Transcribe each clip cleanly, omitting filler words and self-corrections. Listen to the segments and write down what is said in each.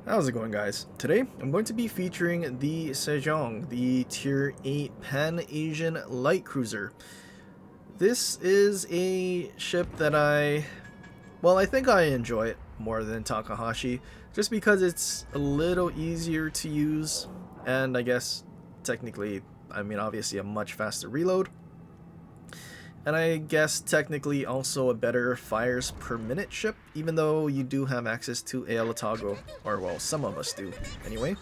How's it going, guys? Today I'm going to be featuring the Sejong, the Tier 8 Pan-Asian Light Cruiser. This is a ship that I think I enjoy it more than Takahashi, just because it's a little easier to use, and I guess technically, obviously a much faster reload. And I guess technically also a better fires per minute ship, even though you do have access to Aelatago, or well, some of us do anyway.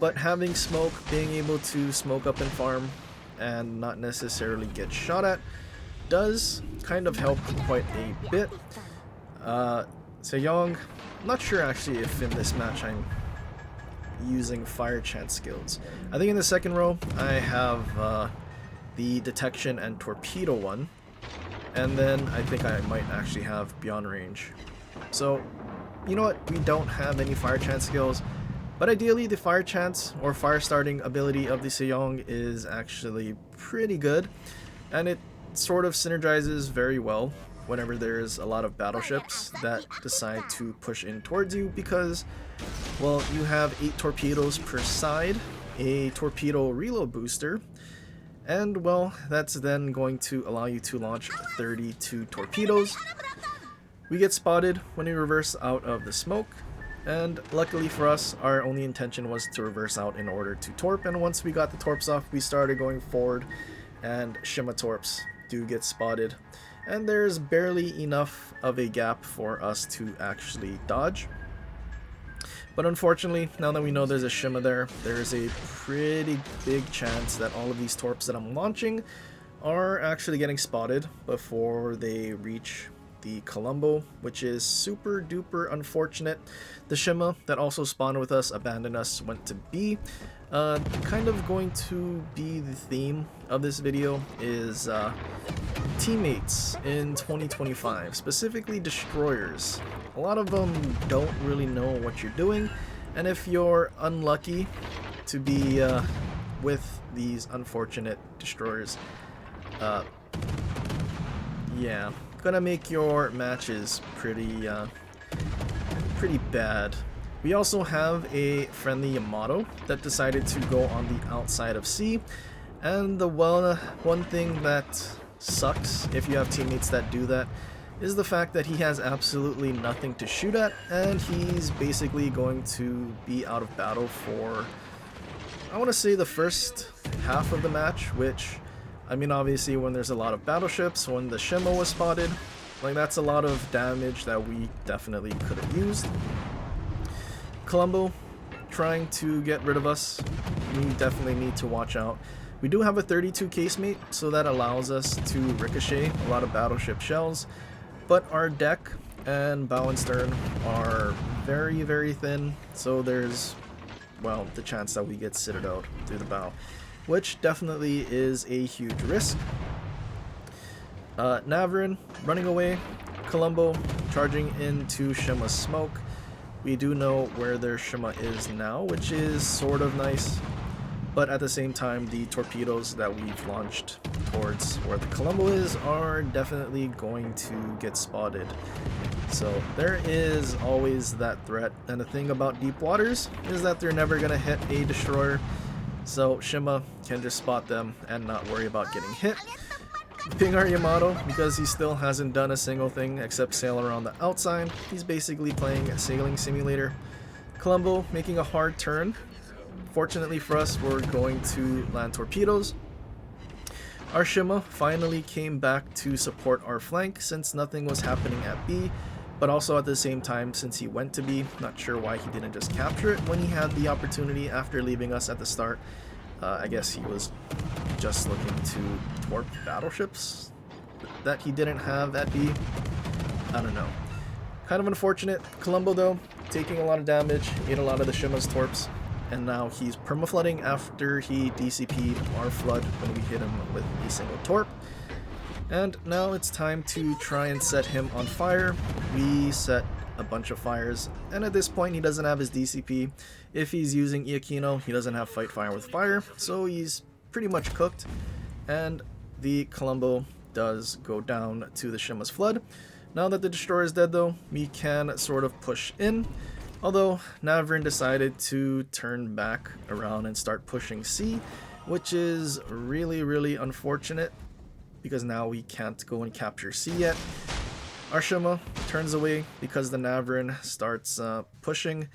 But having smoke, being able to smoke up and farm, and not necessarily get shot at, does kind of help quite a bit. Sejong, I'm not sure actually if in this match I'm using fire chance skills. I think in the second row I have the detection and torpedo one, and then I think I might actually have beyond range. So you know what, we don't have any fire chance skills, but ideally the fire chance or fire starting ability of the Sejong is actually pretty good, and it sort of synergizes very well whenever there's a lot of battleships that decide to push in towards you, because well, you have 8 torpedoes per side, a torpedo reload booster, and well, that's then going to allow you to launch 32 torpedoes. We get spotted when we reverse out of the smoke, and luckily for us, our only intention was to reverse out in order to torp, and once we got the torps off, we started going forward, and Shima torps do get spotted, and there's barely enough of a gap for us to actually dodge. But unfortunately, now that we know there's a Shima there, there's a pretty big chance that all of these torps that I'm launching are actually getting spotted before they reach the Colombo, which is super duper unfortunate. The Shima that also spawned with us, abandoned us, went to B. Kind of going to be the theme of this video is teammates in 2025, specifically destroyers. A lot of them don't really know what you're doing, and if you're unlucky to be with these unfortunate destroyers, yeah, gonna make your matches pretty bad. We also have a friendly Yamato that decided to go on the outside of C, and the one thing that sucks if you have teammates that do that is the fact that he has absolutely nothing to shoot at, and he's basically going to be out of battle for, I want to say, the first half of the match, which, obviously when there's a lot of battleships, when the Shima was spotted, like that's a lot of damage that we definitely could have used. Colombo trying to get rid of us, we definitely need to watch out. We do have a 32 casemate, so that allows us to ricochet a lot of battleship shells, but our deck and bow and stern are very, very thin, so there's, well, the chance that we get sitted out through the bow, which definitely is a huge risk. Navarin running away, Colombo charging into Shima's smoke. We do know where their Shima is now, which is sort of nice, but at the same time, the torpedoes that we've launched towards where the Colombo is are definitely going to get spotted. So there is always that threat, and the thing about deep waters is that they're never going to hit a destroyer, so Shima can just spot them and not worry about getting hit. Ping our Yamato, because he still hasn't done a single thing except sail around the outside. He's basically playing a sailing simulator. Colombo making a hard turn. Fortunately for us, we're going to land torpedoes. Our Shima finally came back to support our flank since nothing was happening at B, but also at the same time, since he went to B, not sure why he didn't just capture it when he had the opportunity after leaving us at the start. I guess he was just looking to torp battleships that he didn't have at B. I don't know. Kind of unfortunate. Colombo, though, taking a lot of damage, ate a lot of the Shima's torps, and now he's permaflooding after he DCP'd our flood when we hit him with a single torp. And now it's time to try and set him on fire. We set a bunch of fires, and at this point he doesn't have his DCP. If he's using Iakino, he doesn't have fight fire with fire, so he's pretty much cooked, and the Colombo does go down to the Shima's flood. Now that the destroyer is dead, though, we can sort of push in. Although Navarin decided to turn back around and start pushing C, which is really unfortunate because now we can't go and capture C yet. Our Shima turns away because the Navarin starts pushing,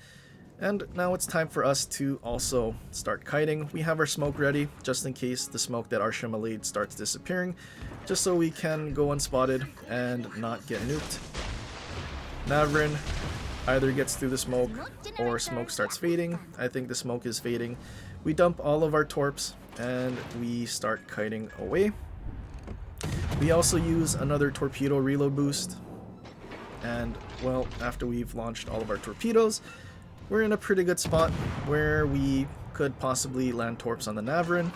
and now it's time for us to also start kiting. We have our smoke ready just in case the smoke that our Shima laid starts disappearing, just so we can go unspotted and not get nuked. Navarin either gets through the smoke or smoke starts fading. I think the smoke is fading. We dump all of our torps and we start kiting away. We also use another torpedo reload boost, and well, after we've launched all of our torpedoes, we're in a pretty good spot where we could possibly land torps on the Navarin.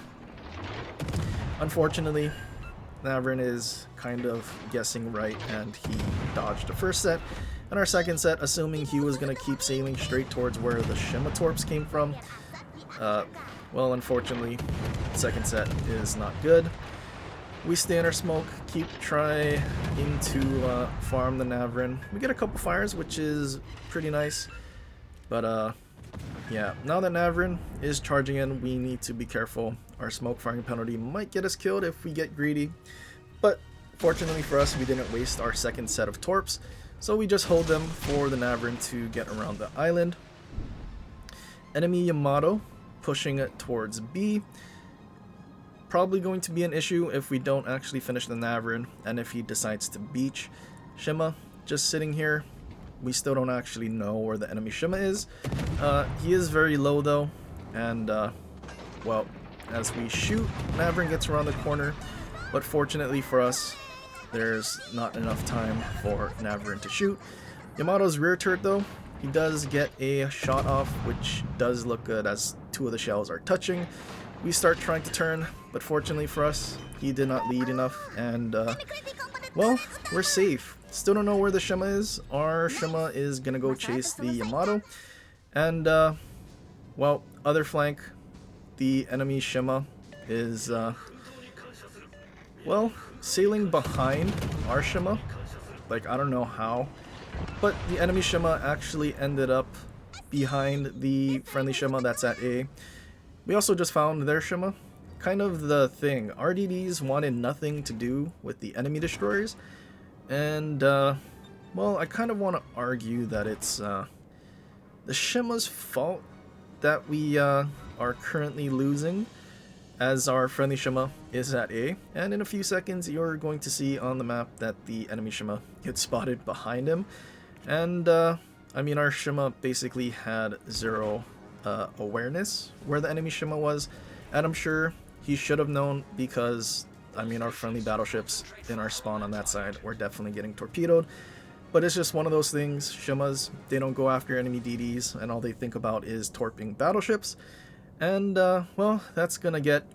Unfortunately, Navarin is kind of guessing right and he dodged the first set. And our second set, assuming he was going to keep sailing straight towards where the Shima torps came from, well, unfortunately, second set is not good. We stay in our smoke, keep trying to farm the Navarin. We get a couple fires, which is pretty nice. But yeah, now that Navarin is charging in, we need to be careful. Our smoke firing penalty might get us killed if we get greedy. But fortunately for us, we didn't waste our second set of torps. So we just hold them for the Navarin to get around the island. Enemy Yamato pushing it towards B. Probably going to be an issue if we don't actually finish the Navarin and if he decides to beach. Shima just sitting here. We still don't actually know where the enemy Shima is. He is very low though, and well, as we shoot, Navarin gets around the corner, but fortunately for us, there's not enough time for Navarin to shoot. Yamato's rear turret though, he does get a shot off, which does look good as two of the shells are touching. We start trying to turn, but fortunately for us, he did not lead enough, and well, we're safe. Still don't know where the Shima is. Our Shima is gonna go chase the Yamato, and well, other flank, the enemy Shima is well, sailing behind our Shima. Like, I don't know how, but the enemy Shima actually ended up behind the friendly Shima that's at A. We also just found their Shima. Kind of the thing, RDDs wanted nothing to do with the enemy destroyers, and well, I kind of want to argue that it's the Shima's fault that we are currently losing, as our friendly Shima is at A, and in a few seconds you're going to see on the map that the enemy Shima gets spotted behind him. And I mean, our Shima basically had zero awareness where the enemy Shima was, and I'm sure he should have known because, I mean, our friendly battleships in our spawn on that side were definitely getting torpedoed. But it's just one of those things. Shimas, they don't go after enemy DDs, and all they think about is torping battleships. And well, that's gonna get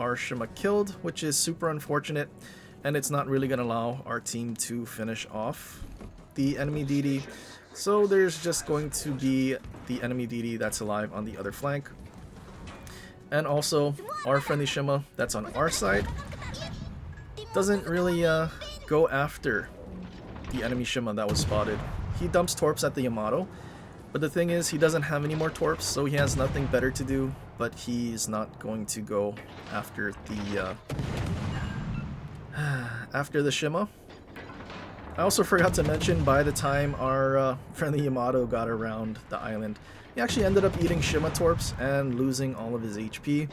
our Shima killed, which is super unfortunate, and it's not really gonna allow our team to finish off the enemy DD. So there's just going to be the enemy DD that's alive on the other flank. And also, our friendly Shima that's on our side doesn't really go after the enemy Shima that was spotted. He dumps torps at the Yamato, but the thing is, he doesn't have any more torps, so he has nothing better to do, but he's not going to go after the after the Shima. I also forgot to mention, by the time our friendly Yamato got around the island, he actually ended up eating Shima torps and losing all of his HP.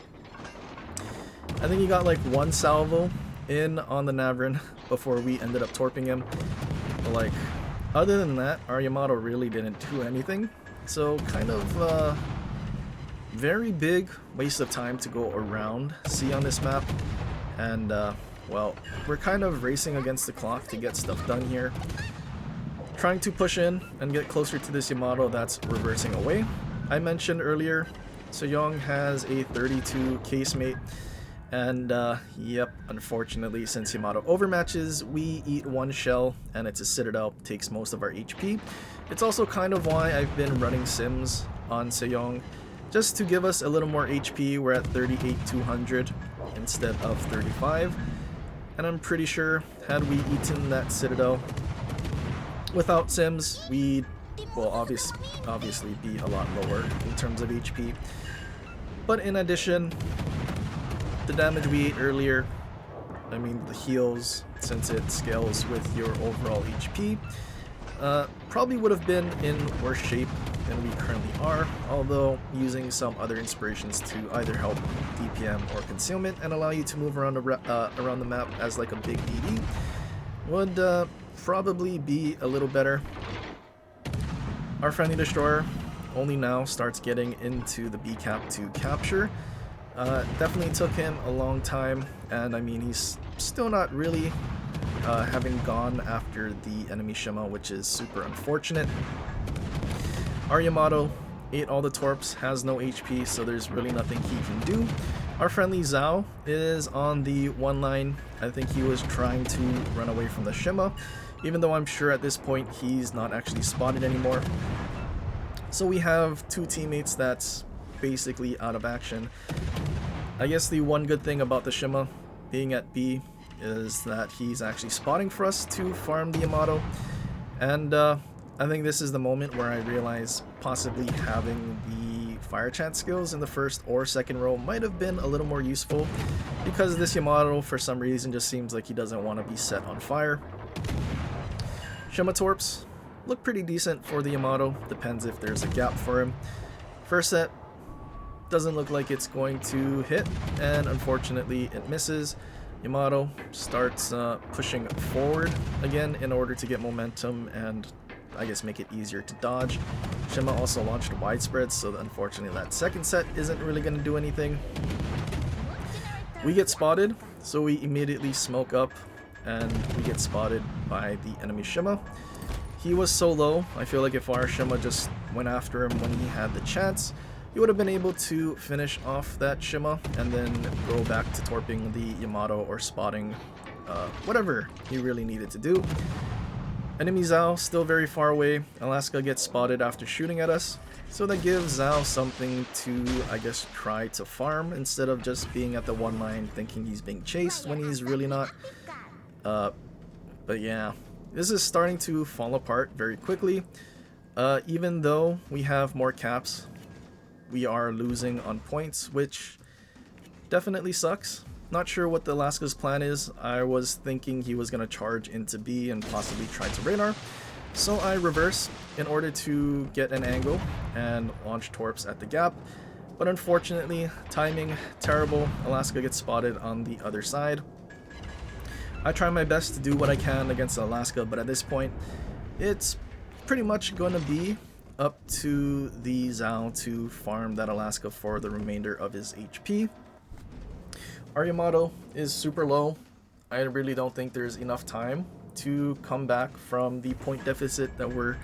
I think he got like one salvo in on the Navarin before we ended up torping him. But like, other than that, our Yamato really didn't do anything. So kind of very big waste of time to go around C on this map. And well, we're kind of racing against the clock to get stuff done here. Trying to push in and get closer to this Yamato that's reversing away. I mentioned earlier, Sejong has a 32 casemate, and yep, unfortunately, since Yamato overmatches, we eat one shell and it's a Citadel, takes most of our HP. It's also kind of why I've been running sims on Sejong, just to give us a little more HP. We're at 38,200 instead of 35, and I'm pretty sure had we eaten that Citadel without sims, we will obviously be a lot lower in terms of HP. But in addition, the damage we ate earlier, I mean the heals, since it scales with your overall HP, probably would have been in worse shape than we currently are, although using some other inspirations to either help DPM or concealment and allow you to move around the map as like a big DD would probably be a little better. Our friendly destroyer only now starts getting into the B cap to capture. Definitely took him a long time, and I mean he's still not really having gone after the enemy Shima, which is super unfortunate. Our Yamato ate all the torps, has no HP, so there's really nothing he can do. Our friendly Zhao is on the one line. I think he was trying to run away from the Shima, even though I'm sure at this point he's not actually spotted anymore. So we have two teammates that's basically out of action. I guess the one good thing about the Shima being at B is that he's actually spotting for us to farm the Yamato, and I think this is the moment where I realize possibly having the fire chant skills in the first or second row might have been a little more useful, because this Yamato for some reason just seems like he doesn't want to be set on fire. Shima torps look pretty decent for the Yamato, depends if there's a gap for him. First set doesn't look like it's going to hit, and unfortunately it misses. Yamato starts pushing forward again in order to get momentum and I guess make it easier to dodge. Shima also launched widespread, so unfortunately that second set isn't really going to do anything. We get spotted, so we immediately smoke up and we get spotted by the enemy Shima. He was so low, I feel like if our Shima just went after him when he had the chance, he would have been able to finish off that Shima and then go back to torping the Yamato or spotting whatever he really needed to do. Enemy Zhao still very far away. Alaska gets spotted after shooting at us, so that gives Zhao something to, I guess, try to farm instead of just being at the one line thinking he's being chased when he's really not. But yeah, this is starting to fall apart very quickly. Even though we have more caps, we are losing on points, which definitely sucks. Not sure what the Alaska's plan is. I was thinking he was going to charge into B and possibly try to radar, so I reverse in order to get an angle and launch torps at the gap, but unfortunately timing terrible. Alaska gets spotted on the other side. I try my best to do what I can against Alaska, but at this point it's pretty much going to be up to the Zhao to farm that Alaska for the remainder of his HP. Our Yamato is super low. I really don't think there's enough time to come back from the point deficit that we're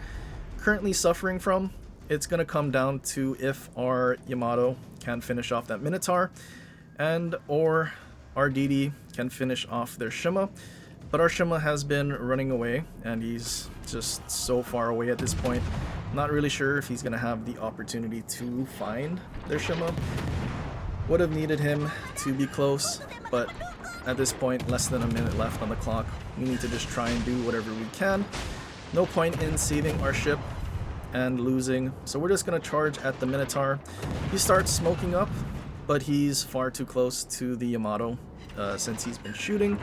currently suffering from. It's going to come down to if our Yamato can finish off that Minotaur and or our DD can finish off their Shima. But our Shima has been running away and he's just so far away at this point. Not really sure if he's going to have the opportunity to find their Shima. Would have needed him to be close, but at this point, less than a minute left on the clock. We need to just try and do whatever we can. No point in saving our ship and losing, so we're just going to charge at the Minotaur. He starts smoking up, but he's far too close to the Yamato since he's been shooting.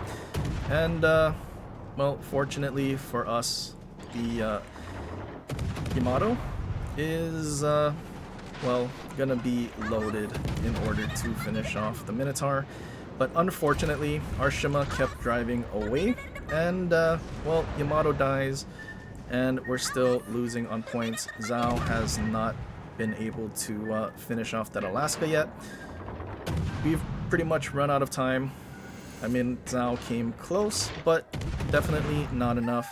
And, well, fortunately for us, the Yamato is well, gonna be loaded in order to finish off the Minotaur, but unfortunately our Shima kept driving away, and well, Yamato dies and we're still losing on points. Zhao has not been able to finish off that Alaska yet. We've pretty much run out of time. I mean, Zhao came close, but definitely not enough.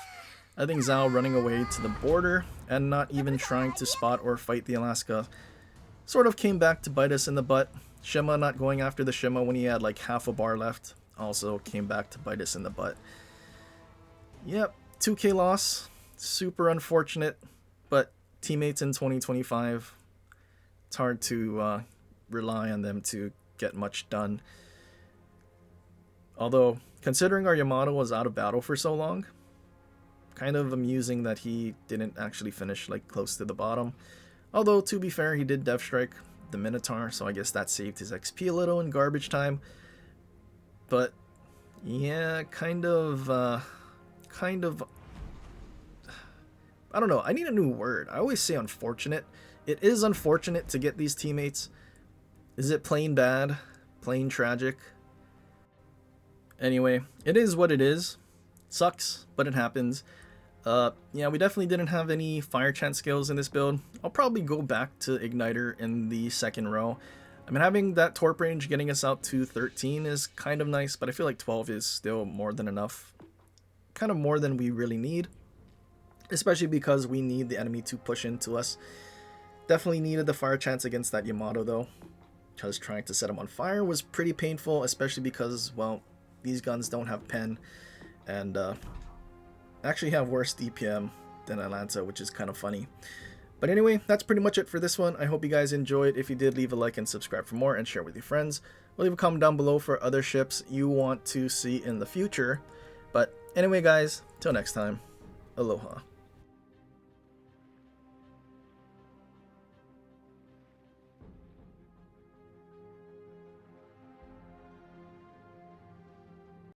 I think Zhao running away to the border and not even trying to spot or fight the Alaska sort of came back to bite us in the butt. Shima not going after the Shima when he had like half a bar left also came back to bite us in the butt. Yep, 2k loss. Super unfortunate, but teammates in 2025, it's hard to rely on them to get much done. Although, considering our Yamato was out of battle for so long, Kind of amusing that he didn't actually finish like close to the bottom. Although, to be fair, he did Death Strike the Minotaur, so I guess that saved his XP a little in garbage time. But yeah, kind of, I don't know, I need a new word. I always say unfortunate. It is unfortunate to get these teammates. Is it plain bad? Plain tragic? Anyway, it is what it is. Sucks, but it happens. Yeah, we definitely didn't have any fire chant skills in this build. I'll probably go back to Igniter in the second row. I mean, having that torp range getting us out to 13 is kind of nice, but I feel like 12 is still more than enough. Kind of more than we really need. Especially because we need the enemy to push into us. Definitely needed the fire chance against that Yamato though. Because trying to set him on fire was pretty painful, especially because, well, these guns don't have pen. And, actually have worse DPM than Atlanta, which is kind of funny. But anyway, that's pretty much it for this one. I hope you guys enjoyed. If you did, leave a like and subscribe for more and share with your friends. Leave a comment down below for other ships you want to see in the future. But anyway guys, till next time, aloha.